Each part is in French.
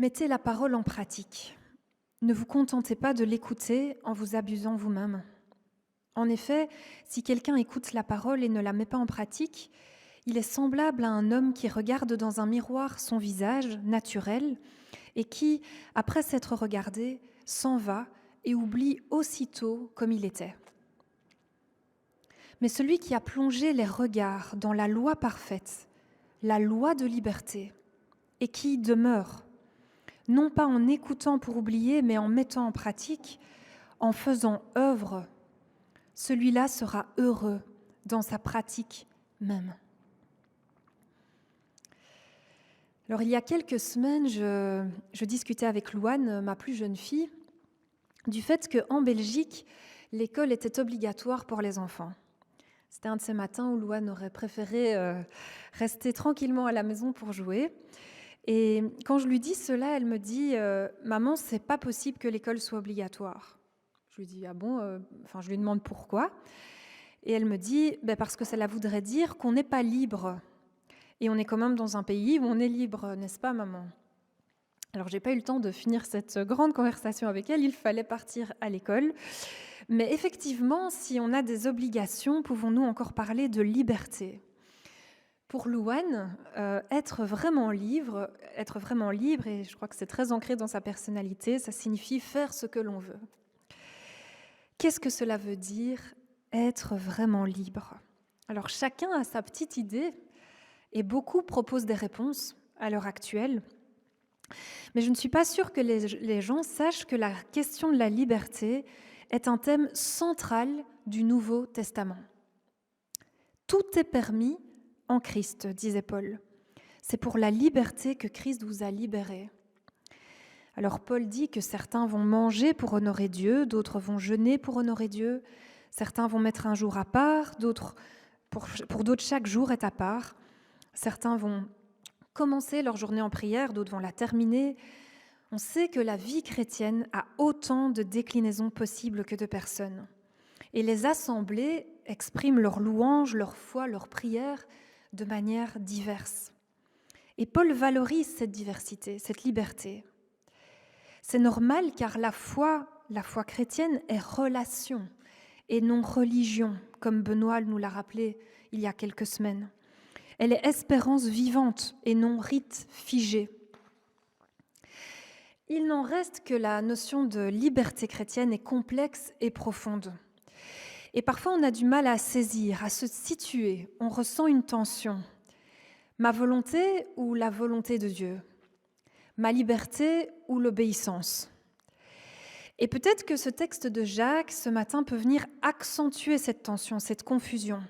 Mettez la parole en pratique. Ne vous contentez pas de l'écouter en vous abusant vous-même. En effet, si quelqu'un écoute la parole et ne la met pas en pratique, il est semblable à un homme qui regarde dans un miroir son visage naturel et qui, après s'être regardé, s'en va et oublie aussitôt comme il était. Mais celui qui a plongé les regards dans la loi parfaite, la loi de liberté, et qui y demeure, non pas en écoutant pour oublier, mais en mettant en pratique, en faisant œuvre, celui-là sera heureux dans sa pratique même. Alors, il y a quelques semaines, je discutais avec Louane, ma plus jeune fille, du fait qu'en Belgique, l'école était obligatoire pour les enfants. C'était un de ces matins où Louane aurait préféré rester tranquillement à la maison pour jouer. Et quand je lui dis cela, elle me dit « Maman, c'est pas possible que l'école soit obligatoire. » Je lui dis « Ah bon ?» je lui demande pourquoi. Et elle me dit parce que cela voudrait dire qu'on n'est pas libre. Et on est quand même dans un pays où on est libre, n'est-ce pas, maman ? Alors, j'ai pas eu le temps de finir cette grande conversation avec elle, il fallait partir à l'école. Mais effectivement, si on a des obligations, pouvons-nous encore parler de liberté ? Pour Louane, être vraiment libre, et je crois que c'est très ancré dans sa personnalité, ça signifie faire ce que l'on veut. Qu'est-ce que cela veut dire, être vraiment libre ? Alors, chacun a sa petite idée, et beaucoup proposent des réponses à l'heure actuelle. Mais je ne suis pas sûre que les gens sachent que la question de la liberté est un thème central du Nouveau Testament. Tout est permis en Christ, disait Paul. C'est pour la liberté que Christ vous a libérés. Alors Paul dit que certains vont manger pour honorer Dieu, d'autres vont jeûner pour honorer Dieu, certains vont mettre un jour à part, pour d'autres chaque jour est à part. Certains vont commencer leur journée en prière, d'autres vont la terminer. On sait que la vie chrétienne a autant de déclinaisons possibles que de personnes. Et les assemblées expriment leur louange, leur foi, leur prière de manière diverse. Et Paul valorise cette diversité, cette liberté. C'est normal car la foi chrétienne est relation et non religion, comme Benoît nous l'a rappelé il y a quelques semaines. Elle est espérance vivante et non rite figé. Il n'en reste que la notion de liberté chrétienne est complexe et profonde. Et parfois, on a du mal à saisir, à se situer. On ressent une tension. Ma volonté ou la volonté de Dieu ? Ma liberté ou l'obéissance ? Et peut-être que ce texte de Jacques, ce matin, peut venir accentuer cette tension, cette confusion.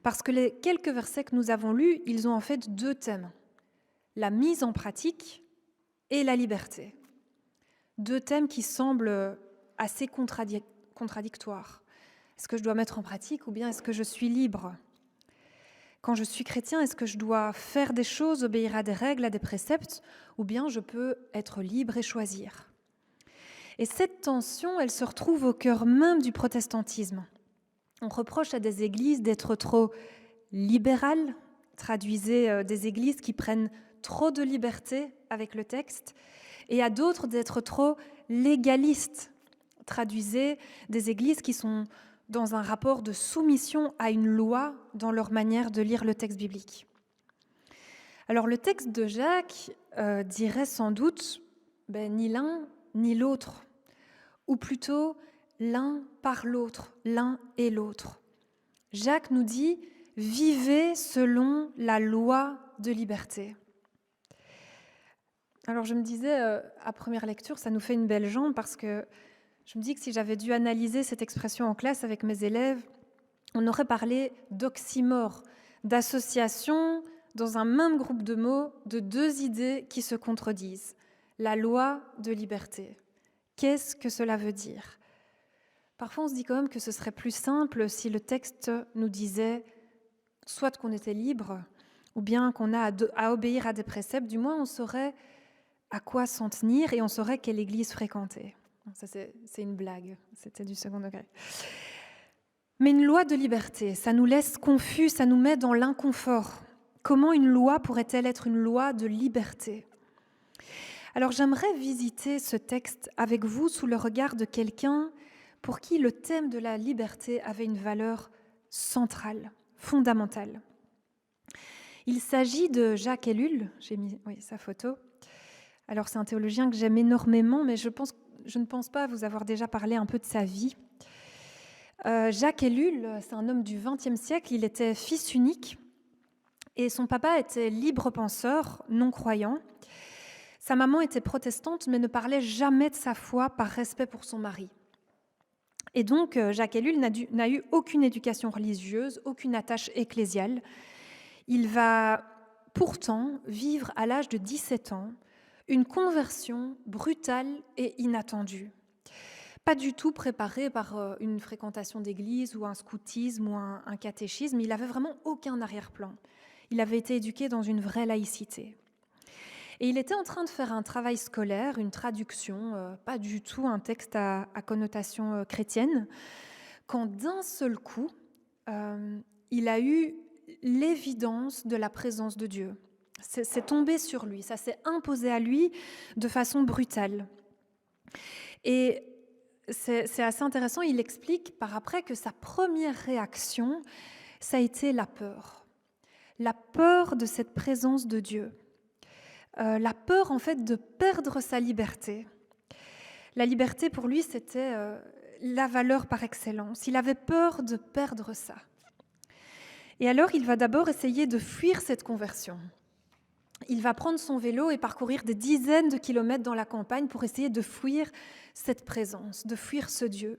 Parce que les quelques versets que nous avons lus, ils ont en fait deux thèmes. La mise en pratique et la liberté. Deux thèmes qui semblent assez contradictoires. Est-ce que je dois mettre en pratique ou bien est-ce que je suis libre ? Quand je suis chrétien, est-ce que je dois faire des choses, obéir à des règles, à des préceptes, ou bien je peux être libre et choisir ? Et cette tension, elle se retrouve au cœur même du protestantisme. On reproche à des églises d'être trop libérales, traduisez des églises qui prennent trop de liberté avec le texte, et à d'autres d'être trop légalistes, traduisez des églises qui sont dans un rapport de soumission à une loi dans leur manière de lire le texte biblique. Alors le texte de Jacques dirait sans doute ni l'un ni l'autre, ou plutôt l'un par l'autre, l'un et l'autre. Jacques nous dit « Vivez selon la loi de liberté ». Alors je me disais, à première lecture, ça nous fait une belle jambe parce que je me dis que si j'avais dû analyser cette expression en classe avec mes élèves, on aurait parlé d'oxymore, d'association dans un même groupe de mots de deux idées qui se contredisent. La loi de liberté. Qu'est-ce que cela veut dire ? Parfois, on se dit quand même que ce serait plus simple si le texte nous disait soit qu'on était libre, ou bien qu'on a à obéir à des préceptes, du moins on saurait à quoi s'en tenir et on saurait quelle église fréquenter. Ça, c'est une blague, c'était du second degré. Mais une loi de liberté, ça nous laisse confus, ça nous met dans l'inconfort. Comment une loi pourrait-elle être une loi de liberté ? Alors j'aimerais visiter ce texte avec vous sous le regard de quelqu'un pour qui le thème de la liberté avait une valeur centrale, fondamentale. Il s'agit de Jacques Ellul, j'ai mis sa photo. Alors c'est un théologien que j'aime énormément, mais je ne pense pas vous avoir déjà parlé un peu de sa vie. Jacques Ellul, c'est un homme du XXe siècle, il était fils unique et son papa était libre penseur, non-croyant. Sa maman était protestante, mais ne parlait jamais de sa foi par respect pour son mari. Et donc, Jacques Ellul n'a eu aucune éducation religieuse, aucune attache ecclésiale. Il va pourtant vivre à l'âge de 17 ans une conversion brutale et inattendue. Pas du tout préparé par une fréquentation d'église ou un scoutisme ou un catéchisme. Il n'avait vraiment aucun arrière-plan. Il avait été éduqué dans une vraie laïcité. Et il était en train de faire un travail scolaire, une traduction, pas du tout un texte à connotation chrétienne, quand d'un seul coup, il a eu l'évidence de la présence de Dieu. C'est tombé sur lui, ça s'est imposé à lui de façon brutale. Et c'est assez intéressant, il explique par après que sa première réaction, ça a été la peur. La peur de cette présence de Dieu. La peur, en fait, de perdre sa liberté. La liberté, pour lui, c'était la valeur par excellence. Il avait peur de perdre ça. Et alors, il va d'abord essayer de fuir cette conversion. Il va prendre son vélo et parcourir des dizaines de kilomètres dans la campagne pour essayer de fuir cette présence, de fuir ce Dieu.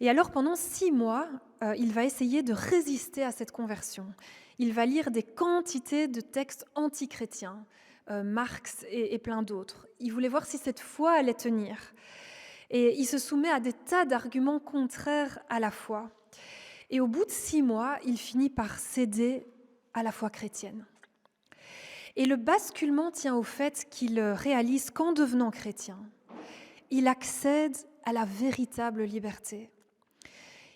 Et alors, pendant 6 mois, il va essayer de résister à cette conversion. Il va lire des quantités de textes antichrétiens, Marx et plein d'autres. Il voulait voir si cette foi allait tenir. Et il se soumet à des tas d'arguments contraires à la foi. Et au bout de 6 mois, il finit par céder à la foi chrétienne. Et le basculement tient au fait qu'il réalise qu'en devenant chrétien, il accède à la véritable liberté.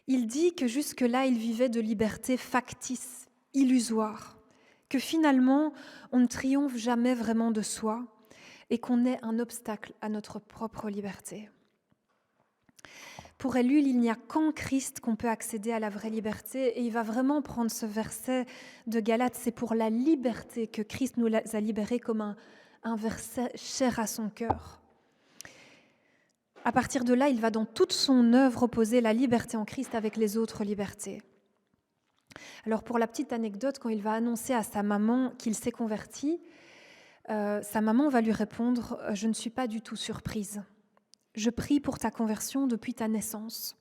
Il dit que jusque-là, il vivait de liberté factice, illusoire, que finalement, on ne triomphe jamais vraiment de soi et qu'on est un obstacle à notre propre liberté. Pour Ellul, il n'y a qu'en Christ qu'on peut accéder à la vraie liberté, et il va vraiment prendre ce verset de Galates, c'est pour la liberté que Christ nous a libérés, comme un verset cher à son cœur. À partir de là, il va dans toute son œuvre opposer la liberté en Christ avec les autres libertés. Alors pour la petite anecdote, quand il va annoncer à sa maman qu'il s'est converti, sa maman va lui répondre « Je ne suis pas du tout surprise. Je prie pour ta conversion depuis ta naissance. »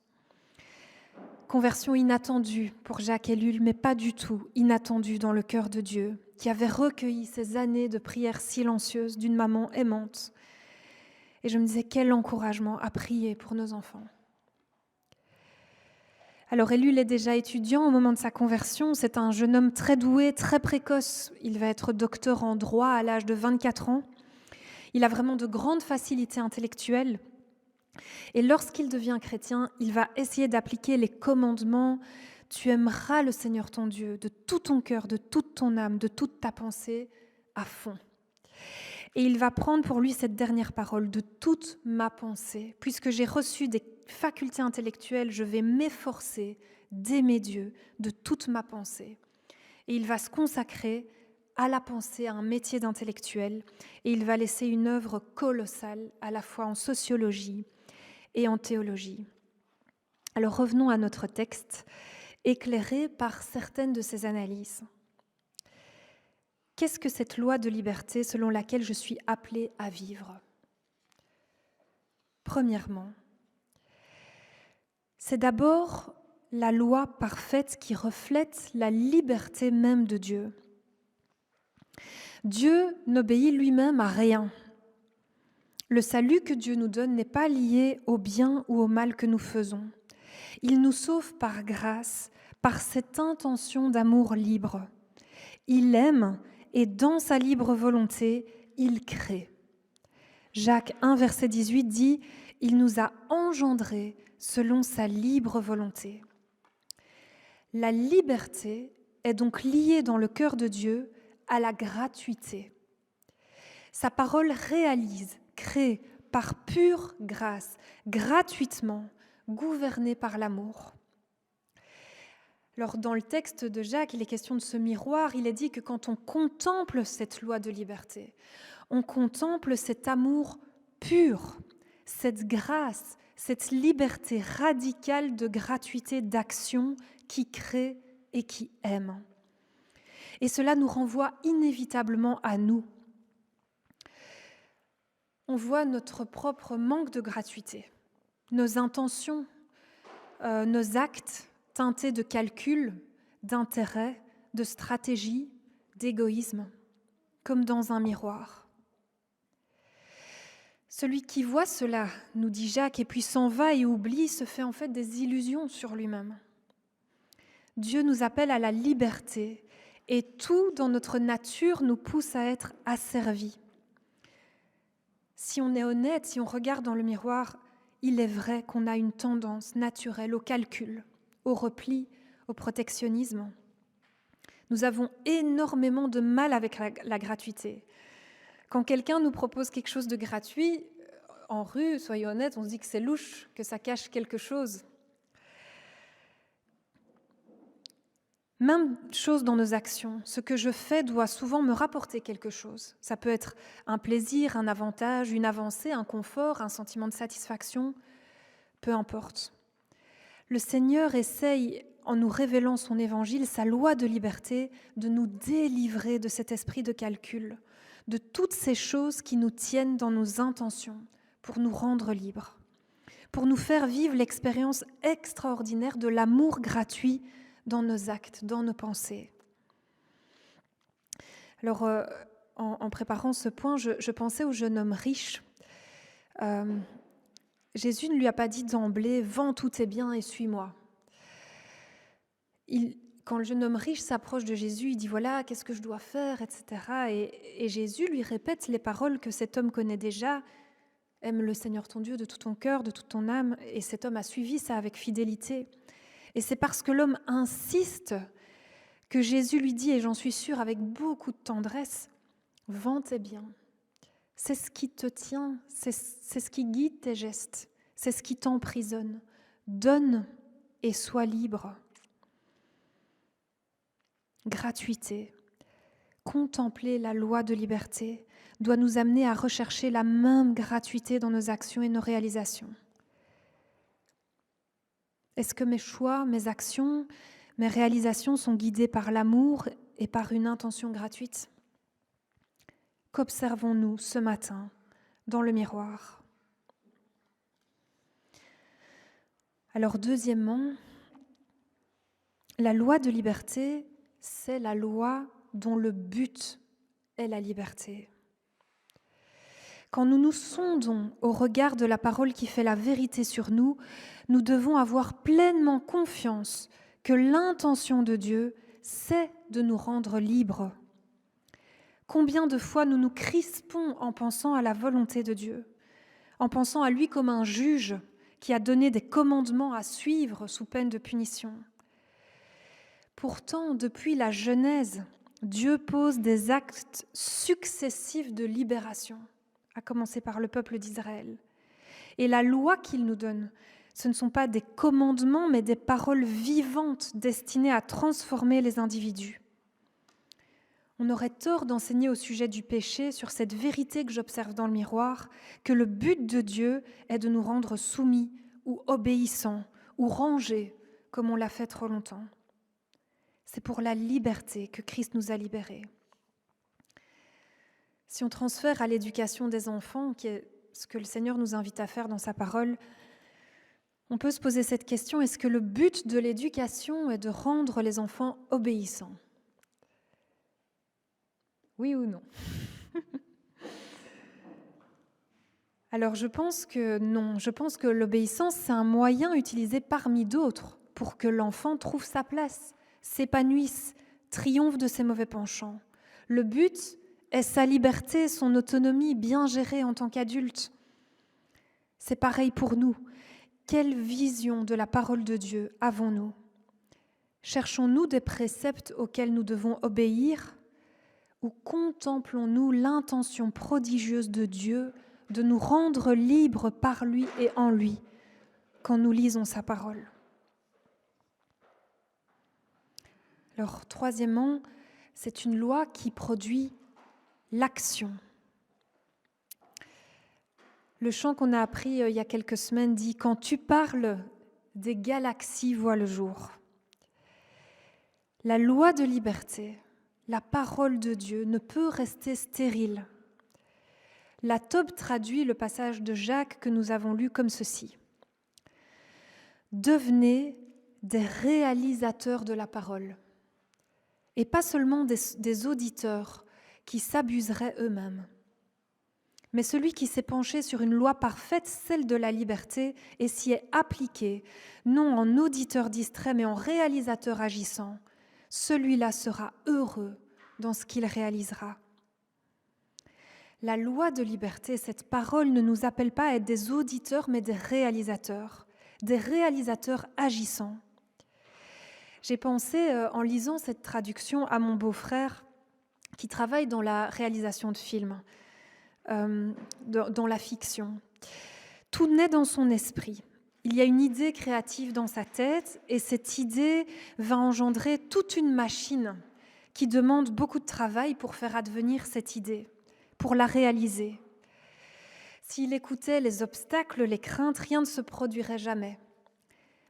Conversion inattendue pour Jacques Ellul, mais pas du tout inattendue dans le cœur de Dieu, qui avait recueilli ces années de prières silencieuses d'une maman aimante. Et je me disais, quel encouragement à prier pour nos enfants. Alors Ellul est déjà étudiant au moment de sa conversion. C'est un jeune homme très doué, très précoce. Il va être docteur en droit à l'âge de 24 ans. Il a vraiment de grandes facilités intellectuelles. Et lorsqu'il devient chrétien, il va essayer d'appliquer les commandements. Tu aimeras le Seigneur ton Dieu de tout ton cœur, de toute ton âme, de toute ta pensée, à fond. Et il va prendre pour lui cette dernière parole, de toute ma pensée. Puisque j'ai reçu des facultés intellectuelles, je vais m'efforcer d'aimer Dieu de toute ma pensée. Et il va se consacrer à la pensée, à un métier d'intellectuel. Et il va laisser une œuvre colossale, à la fois en sociologie et en théologie. Alors revenons à notre texte, éclairé par certaines de ses analyses. Qu'est-ce que cette loi de liberté selon laquelle je suis appelée à vivre ? Premièrement, c'est d'abord la loi parfaite qui reflète la liberté même de Dieu. Dieu n'obéit lui-même à rien. Le salut que Dieu nous donne n'est pas lié au bien ou au mal que nous faisons. Il nous sauve par grâce, par cette intention d'amour libre. Il aime et dans sa libre volonté, il crée. Jacques 1, verset 18 dit « Il nous a engendrés selon sa libre volonté ». La liberté est donc liée dans le cœur de Dieu à la gratuité. Sa parole réalise, crée par pure grâce, gratuitement, gouvernée par l'amour. Alors, dans le texte de Jacques, il est question de ce miroir. Il est dit que quand on contemple cette loi de liberté, on contemple cet amour pur, cette grâce, cette liberté radicale de gratuité d'action qui crée et qui aime. Et cela nous renvoie inévitablement à nous. On voit notre propre manque de gratuité, nos intentions, nos actes teintés de calcul, d'intérêt, de stratégie, d'égoïsme, comme dans un miroir. Celui qui voit cela, nous dit Jacques, et puis s'en va et oublie, se fait en fait des illusions sur lui-même. Dieu nous appelle à la liberté et tout dans notre nature nous pousse à être asservis. Si on est honnête, si on regarde dans le miroir, il est vrai qu'on a une tendance naturelle au calcul, au repli, au protectionnisme. Nous avons énormément de mal avec la gratuité. Quand quelqu'un nous propose quelque chose de gratuit, en rue, soyez honnêtes, on se dit que c'est louche, que ça cache quelque chose. Même chose dans nos actions. Ce que je fais doit souvent me rapporter quelque chose. Ça peut être un plaisir, un avantage, une avancée, un confort, un sentiment de satisfaction, peu importe. Le Seigneur essaye, en nous révélant son évangile, sa loi de liberté, de nous délivrer de cet esprit de calcul, de toutes ces choses qui nous tiennent dans nos intentions pour nous rendre libres, pour nous faire vivre l'expérience extraordinaire de l'amour gratuit dans nos actes, dans nos pensées. Alors, en préparant ce point, je pensais au jeune homme riche. Jésus ne lui a pas dit d'emblée « Vends tous tes biens et suis-moi ». Quand le jeune homme riche s'approche de Jésus, il dit « Voilà, qu'est-ce que je dois faire ?» etc. Et Jésus lui répète les paroles que cet homme connaît déjà. « Aime le Seigneur ton Dieu de tout ton cœur, de toute ton âme. » Et cet homme a suivi ça avec fidélité. Et c'est parce que l'homme insiste que Jésus lui dit, et j'en suis sûre avec beaucoup de tendresse, « Vends tes biens. » C'est ce qui te tient, c'est ce qui guide tes gestes, c'est ce qui t'emprisonne. Donne et sois libre. Gratuité. Contempler la loi de liberté doit nous amener à rechercher la même gratuité dans nos actions et nos réalisations. Est-ce que mes choix, mes actions, mes réalisations sont guidées par l'amour et par une intention gratuite ? Qu'observons-nous ce matin dans le miroir ? Alors, deuxièmement, la loi de liberté, c'est la loi dont le but est la liberté. Quand nous nous sondons au regard de la parole qui fait la vérité sur nous, nous devons avoir pleinement confiance que l'intention de Dieu, c'est de nous rendre libres. Combien de fois nous nous crispons en pensant à la volonté de Dieu, en pensant à lui comme un juge qui a donné des commandements à suivre sous peine de punition. Pourtant, depuis la Genèse, Dieu pose des actes successifs de libération, à commencer par le peuple d'Israël. Et la loi qu'il nous donne, ce ne sont pas des commandements, mais des paroles vivantes destinées à transformer les individus. On aurait tort d'enseigner au sujet du péché sur cette vérité que j'observe dans le miroir, que le but de Dieu est de nous rendre soumis ou obéissants ou rangés, comme on l'a fait trop longtemps. C'est pour la liberté que Christ nous a libérés. Si on transfère à l'éducation des enfants, qui est ce que le Seigneur nous invite à faire dans sa parole, on peut se poser cette question, est-ce que le but de l'éducation est de rendre les enfants obéissants ? Oui ou non ? Alors je pense que non, je pense que l'obéissance, c'est un moyen utilisé parmi d'autres pour que l'enfant trouve sa place, s'épanouisse, triomphe de ses mauvais penchants. Le but est sa liberté, son autonomie bien gérée en tant qu'adulte. C'est pareil pour nous. Quelle vision de la parole de Dieu avons-nous ? Cherchons-nous des préceptes auxquels nous devons obéir Ou contemplons-nous l'intention prodigieuse de Dieu de nous rendre libres par lui et en lui quand nous lisons sa parole? Alors, troisièmement, c'est une loi qui produit l'action. Le chant qu'on a appris il y a quelques semaines dit « Quand tu parles, des galaxies voient le jour ». La loi de liberté, la parole de Dieu, ne peut rester stérile. La Tobe traduit le passage de Jacques que nous avons lu comme ceci. « Devenez des réalisateurs de la parole, et pas seulement des auditeurs qui s'abuseraient eux-mêmes. Mais celui qui s'est penché sur une loi parfaite, celle de la liberté, et s'y est appliqué, non en auditeur distrait, mais en réalisateur agissant, celui-là sera heureux dans ce qu'il réalisera. » La loi de liberté, cette parole ne nous appelle pas à être des auditeurs, mais des réalisateurs agissants. J'ai pensé, en lisant cette traduction, à mon beau-frère qui travaille dans la réalisation de films, dans la fiction. Tout naît dans son esprit. Il y a une idée créative dans sa tête et cette idée va engendrer toute une machine qui demande beaucoup de travail pour faire advenir cette idée, pour la réaliser. S'il écoutait les obstacles, les craintes, rien ne se produirait jamais.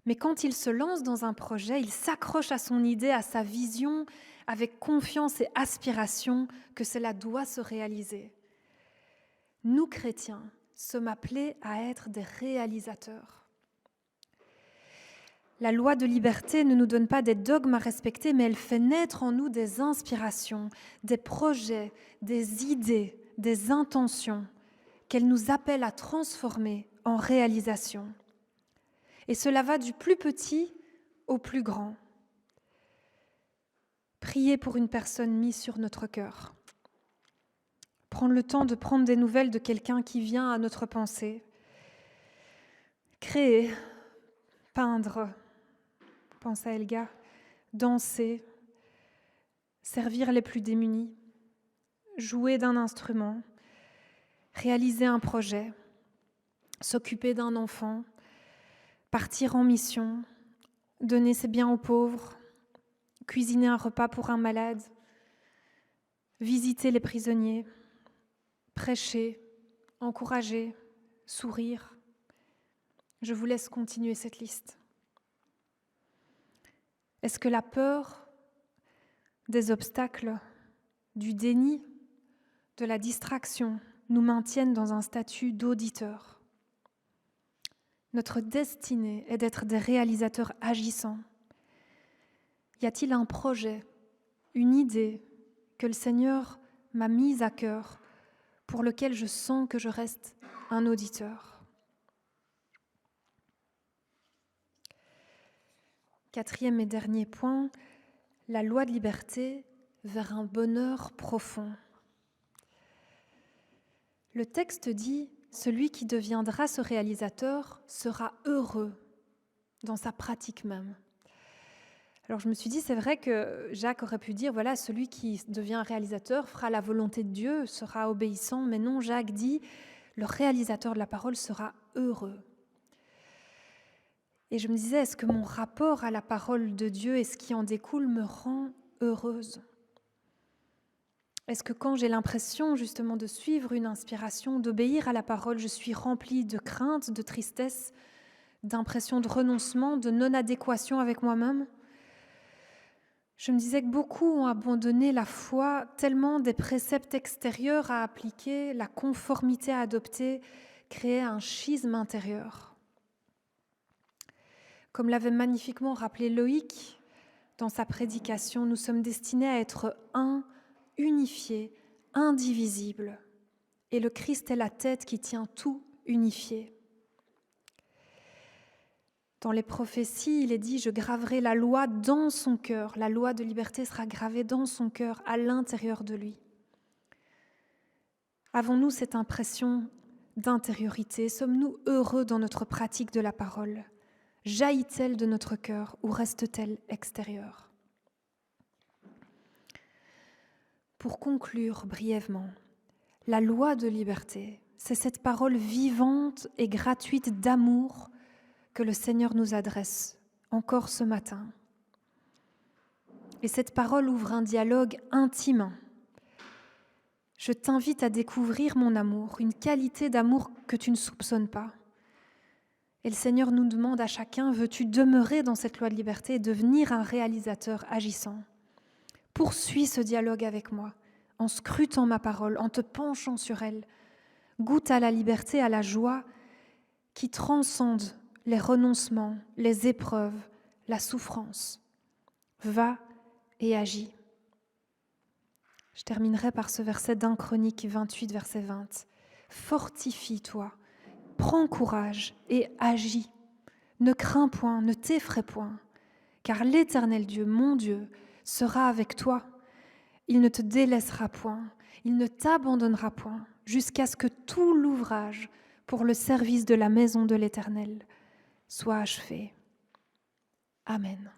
Mais quand il se lance dans un projet, il s'accroche à son idée, à sa vision, avec confiance et aspiration que cela doit se réaliser. Nous, chrétiens, sommes appelés à être des réalisateurs. La loi de liberté ne nous donne pas des dogmes à respecter, mais elle fait naître en nous des inspirations, des projets, des idées, des intentions qu'elle nous appelle à transformer en réalisation. Et cela va du plus petit au plus grand. Prier pour une personne mise sur notre cœur. Prendre le temps de prendre des nouvelles de quelqu'un qui vient à notre pensée. Créer, peindre, pense à Elga, danser, servir les plus démunis, jouer d'un instrument, réaliser un projet, s'occuper d'un enfant, partir en mission, donner ses biens aux pauvres, cuisiner un repas pour un malade, visiter les prisonniers, prêcher, encourager, sourire. Je vous laisse continuer cette liste. Est-ce que la peur des obstacles, du déni, de la distraction nous maintiennent dans un statut d'auditeur? Notre destinée est d'être des réalisateurs agissants. Y a-t-il un projet, une idée que le Seigneur m'a mise à cœur pour lequel je sens que je reste un auditeur? Quatrième et dernier point, la loi de liberté vers un bonheur profond. Le texte dit « Celui qui deviendra ce réalisateur sera heureux dans sa pratique même ». Alors je me suis dit, c'est vrai que Jacques aurait pu dire, voilà, celui qui devient réalisateur fera la volonté de Dieu, sera obéissant, mais non, Jacques dit, le réalisateur de la parole sera heureux. Et je me disais, est-ce que mon rapport à la parole de Dieu et ce qui en découle me rend heureuse ? Est-ce que quand j'ai l'impression justement de suivre une inspiration, d'obéir à la parole, je suis remplie de crainte, de tristesse, d'impression de renoncement, de non-adéquation avec moi-même ? Je me disais que beaucoup ont abandonné la foi tellement des préceptes extérieurs à appliquer, la conformité à adopter, créait un schisme intérieur. Comme l'avait magnifiquement rappelé Loïc dans sa prédication, nous sommes destinés à être un, unifié, indivisible. Et le Christ est la tête qui tient tout unifié. Dans les prophéties, il est dit « Je graverai la loi dans son cœur ». La loi de liberté sera gravée dans son cœur, à l'intérieur de lui. Avons-nous cette impression d'intériorité? Sommes-nous heureux dans notre pratique de la parole? Jaillit-elle de notre cœur ou reste-t-elle extérieure? Pour conclure brièvement, la loi de liberté, c'est cette parole vivante et gratuite d'amour que le Seigneur nous adresse encore ce matin. Et cette parole ouvre un dialogue intime. Je t'invite à découvrir mon amour, une qualité d'amour que tu ne soupçonnes pas. Et le Seigneur nous demande à chacun, veux-tu demeurer dans cette loi de liberté et devenir un réalisateur agissant ? Poursuis ce dialogue avec moi, en scrutant ma parole, en te penchant sur elle. Goûte à la liberté, à la joie qui transcende les renoncements, les épreuves, la souffrance. Va et agis. Je terminerai par ce verset d'1 Chroniques 28, verset 20. Fortifie-toi, prends courage et agis. Ne crains point, ne t'effraie point, car l'Éternel Dieu, mon Dieu, sera avec toi. Il ne te délaissera point, il ne t'abandonnera point, jusqu'à ce que tout l'ouvrage pour le service de la maison de l'Éternel soit achevé. Amen.